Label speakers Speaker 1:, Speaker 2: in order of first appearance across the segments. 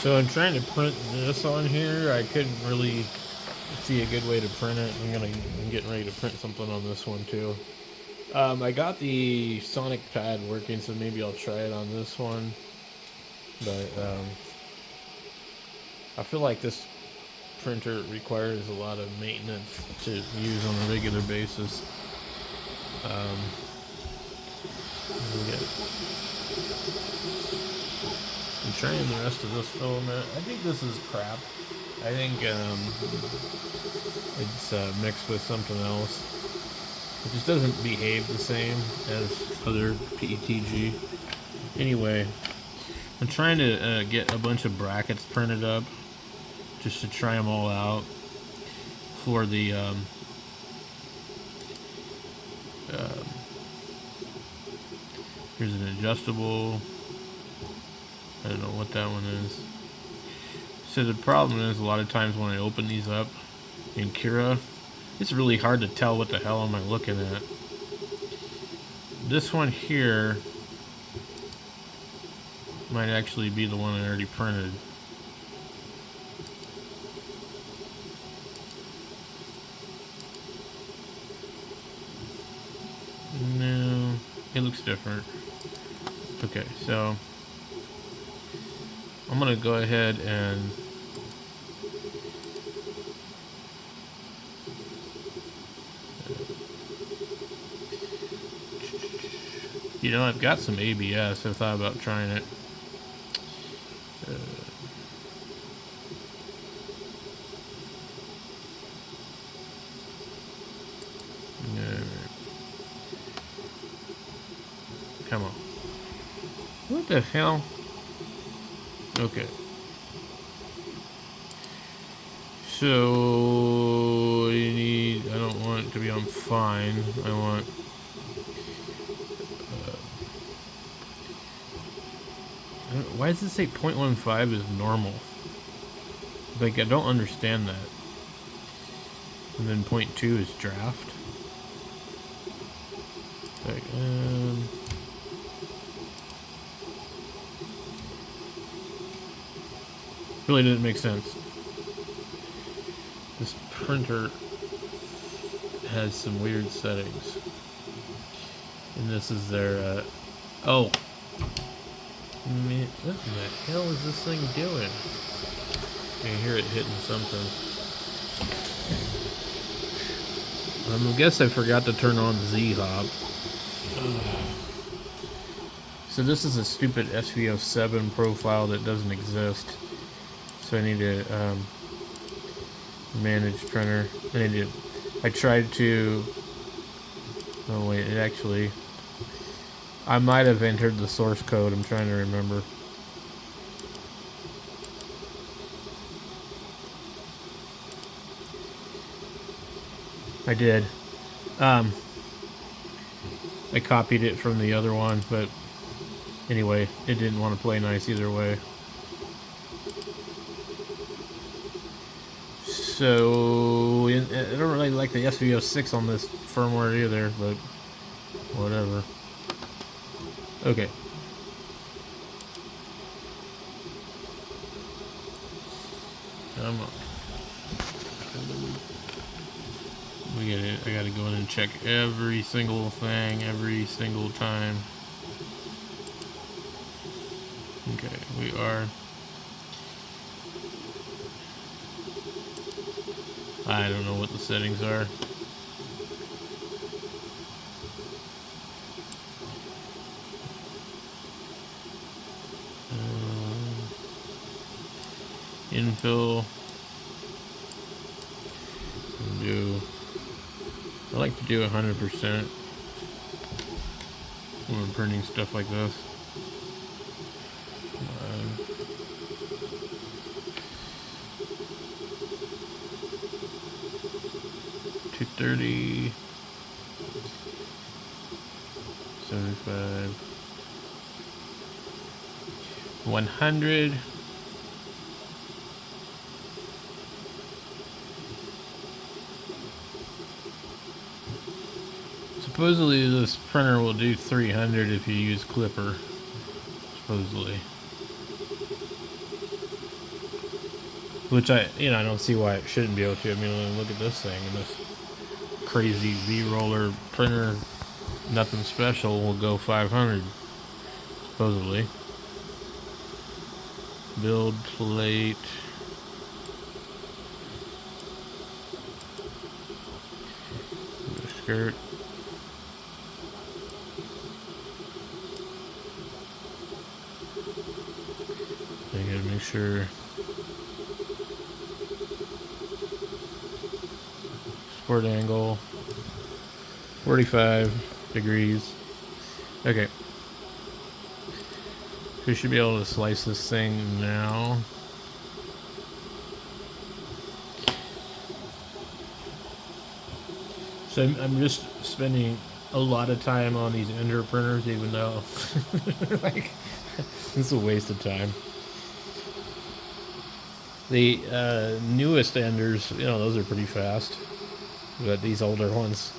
Speaker 1: So I'm trying to print this on here. I couldn't really see a good way to print it. I'm getting ready to print something on this one too. I got the Sonic pad working, so maybe I'll try it on this one. But I feel like this printer requires a lot of maintenance to use on a regular basis. Um, I'm trying the rest of this filament. I think this is crap. I think it's mixed with something else. It just doesn't behave the same as other PETG. Anyway, I'm trying to get a bunch of brackets printed up just to try them all out for the here's an adjustable. I don't know what that one is. So the problem is a lot of times when I open these up in Cura, it's really hard to tell what the hell am I looking at. This one here might actually be the one I already printed. No, it looks different. Okay, so I'm gonna go ahead and I've got some ABS. I thought about trying it. Come on. What the hell? Okay. So I don't want it to be on fine. I want why does it say 0.15 is normal? Like, I don't understand that. And then 0.2 is draft. Like, really didn't make sense. This printer has some weird settings. And this is their, oh! Man, what the hell is this thing doing? I can hear it hitting something. I guess I forgot to turn on Z-Hop. So this is a stupid SVO7 profile that doesn't exist. So I need to manage printer. I tried to. Oh wait, it actually. I might have entered the source code. I'm trying to remember. I did. I copied it from the other one, but anyway, it didn't want to play nice either way. So I don't really like the SVO6 on this firmware either, but whatever. Okay. Come on. We get it. I gotta go in and check every single thing every single time. Okay, we are. I don't know what the settings are. Infill. I like to do 100% when I'm printing stuff like this. 230, 75, 100. Supposedly this printer will do 300 if you use Clipper. Supposedly. Which I don't see why it shouldn't be able to. I mean, look at this thing and this crazy V-roller printer. Nothing special will go 500 supposedly. Build plate. Skirt. I gotta make sure. Support angle 45 degrees. Okay. We should be able to slice this thing now. So I'm just spending a lot of time on these ender printers, even though like it's a waste of time. The newest enders, those are pretty fast, but these older ones,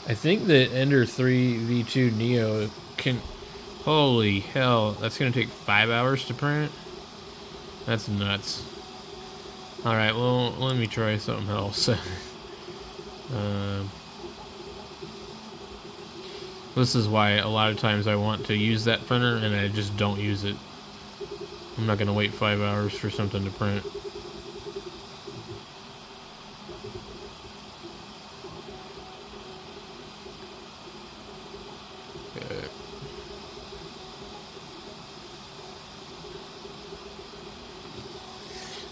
Speaker 1: I think the Ender 3 V2 Neo can. Holy hell, that's gonna take 5 hours to print? That's nuts. Alright, well, let me try something else. This is why a lot of times I want to use that printer and I just don't use it. I'm not gonna wait 5 hours for something to print. Okay.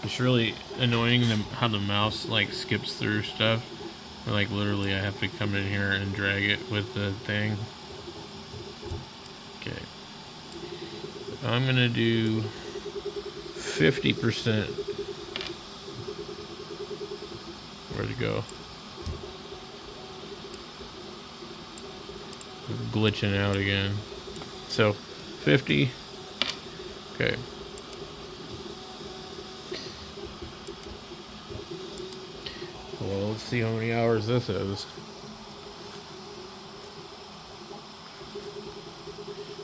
Speaker 1: It's really annoying how the mouse like skips through stuff. Like literally I have to come in here and drag it with the thing. Okay. I'm gonna do 50%. Where'd it go? Glitching out again. So 50. Okay. Well, let's see how many hours this is.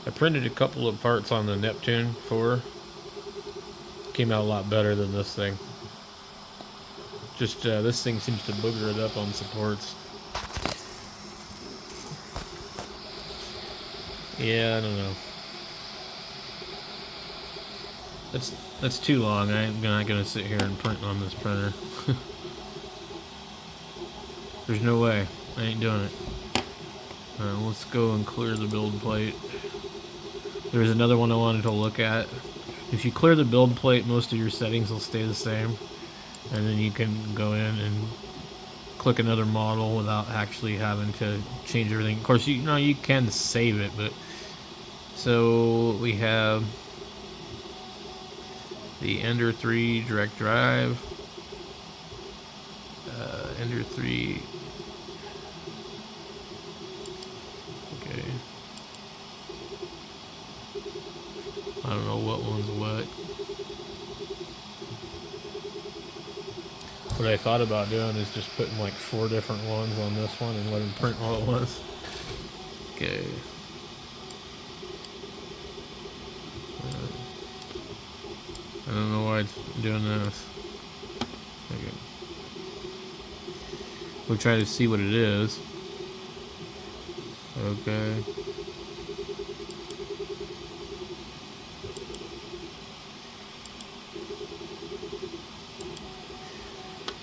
Speaker 1: I printed a couple of parts on the Neptune 4. Came out a lot better than this thing. Just this thing seems to booger it up on supports. Yeah, I don't know. That's too long. I'm not gonna sit here and print on this printer. There's no way. I ain't doing it. Alright, let's go and clear the build plate. There's another one I wanted to look at. If you clear the build plate, most of your settings will stay the same. And then you can go in and click another model without actually having to change everything. Of course, you can save it, but... So, we have the Ender 3 direct drive. Ender 3... Okay. I don't know what one's what. What I thought about doing is just putting like 4 different ones on this one and let them print all at once. Okay. I don't know why it's doing this. Okay. We'll try to see what it is. Okay.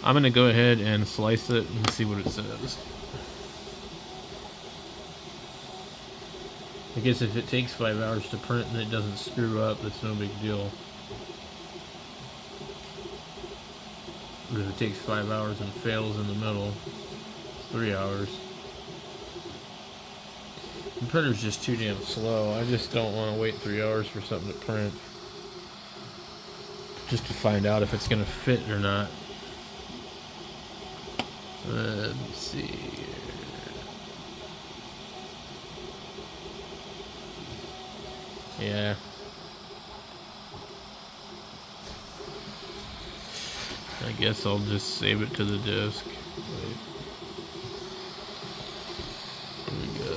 Speaker 1: I'm gonna go ahead and slice it and see what it says. I guess if it takes 5 hours to print and it doesn't screw up, that's no big deal. But if it takes 5 hours and fails in the middle, it's 3 hours. The printer's just too damn slow. I just don't want to wait 3 hours for something to print. Just to find out if it's going to fit or not. Let me see here. Yeah. I guess I'll just save it to the disk. Wait. Here we go.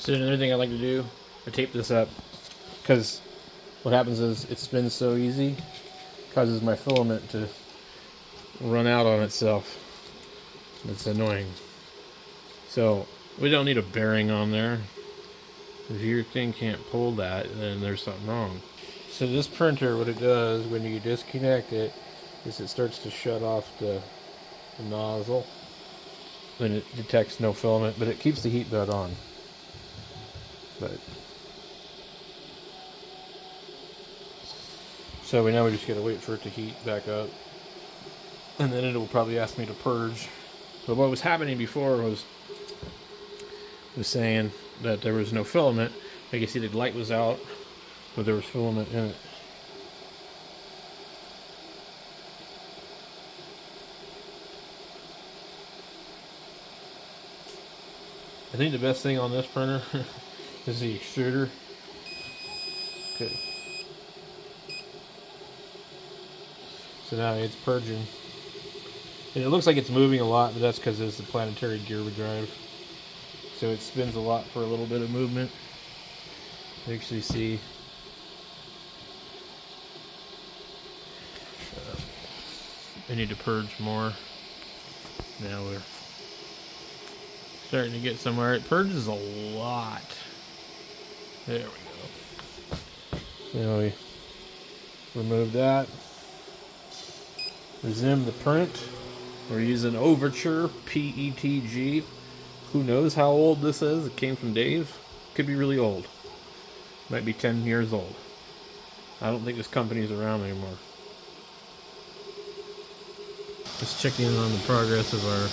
Speaker 1: So another thing I like to do, I tape this up, because what happens is it spins so easy, causes my filament to run out on itself. It's annoying. So we don't need a bearing on there. If your thing can't pull that, then there's something wrong. So this printer, what it does when you disconnect it, is it starts to shut off the nozzle. Then it detects no filament, but it keeps the heat bed on. But so we just gotta wait for it to heat back up, and then it will probably ask me to purge. But what was happening before was saying that there was no filament. Like you see, the light was out, but there was filament in it. I think the best thing on this printer is the extruder. Okay. So now it's purging. And it looks like it's moving a lot, but that's because it's the planetary gear drive. So it spins a lot for a little bit of movement. You actually see I need to purge more. Now we're starting to get somewhere. It purges a lot. There we go. Now we remove that. Resume the print. We're using Overture PETG. Who knows how old this is? It came from Dave. Could be really old. Might be 10 years old. I don't think this company's around anymore. Just checking in on the progress of our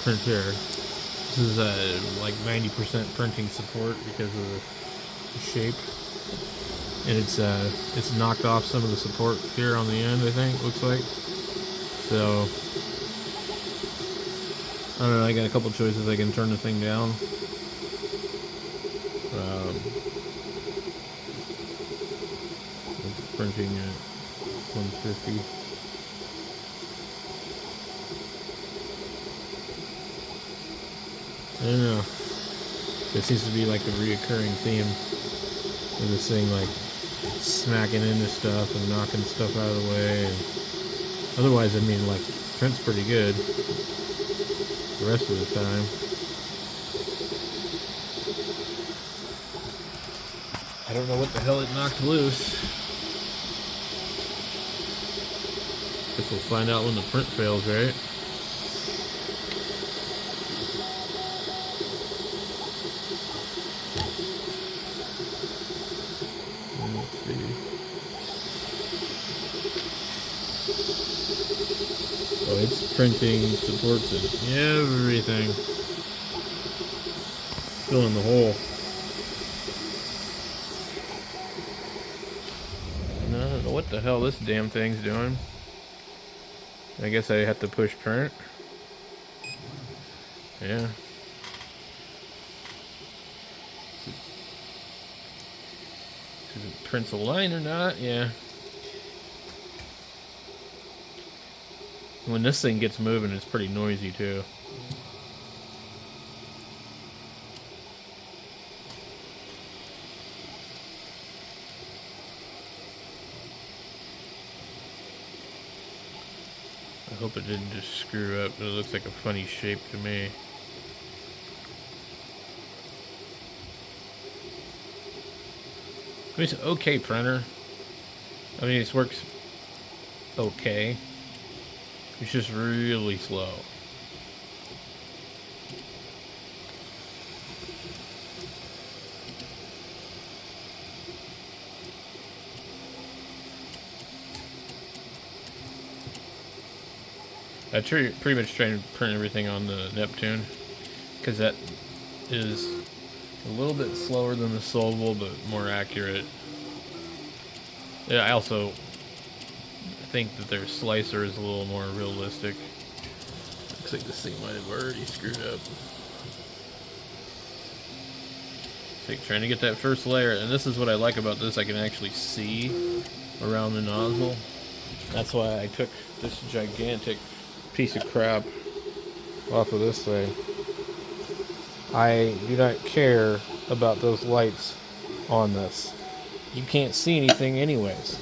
Speaker 1: print here. This is like 90% printing support because of the shape. And it's knocked off some of the support here on the end, I think, looks like. So I don't know, I got a couple choices. I can turn the thing down. It's printing at 150. I don't know. It seems to be like a reoccurring theme of this thing, like smacking into stuff and knocking stuff out of the way. And otherwise, I mean, like, print's pretty good the rest of the time. I don't know what the hell it knocked loose. Guess we'll find out when the print fails, right? Let's see. Oh, it's printing, supports it, everything. Filling the hole. And I don't know what the hell this damn thing's doing. I guess I have to push print. Yeah. If it prints a line or not, yeah. When this thing gets moving, it's pretty noisy too. I hope it didn't just screw up. It looks like a funny shape to me. I mean, it's an okay printer. I mean, it works okay. It's just really slow. I pretty much try to print everything on the Neptune, because that is a little bit slower than the Sovol, but more accurate. Yeah, I also think that their slicer is a little more realistic. Looks like this thing might have already screwed up. It's like trying to get that first layer, and this is what I like about this. I can actually see around the nozzle. That's why I took this gigantic piece of crap off of this thing. I do not care about those lights on this. You can't see anything anyways.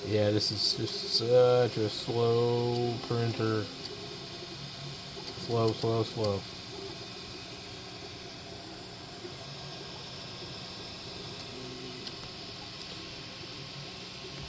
Speaker 1: Yeah, this is just such a slow printer. Slow, slow, slow.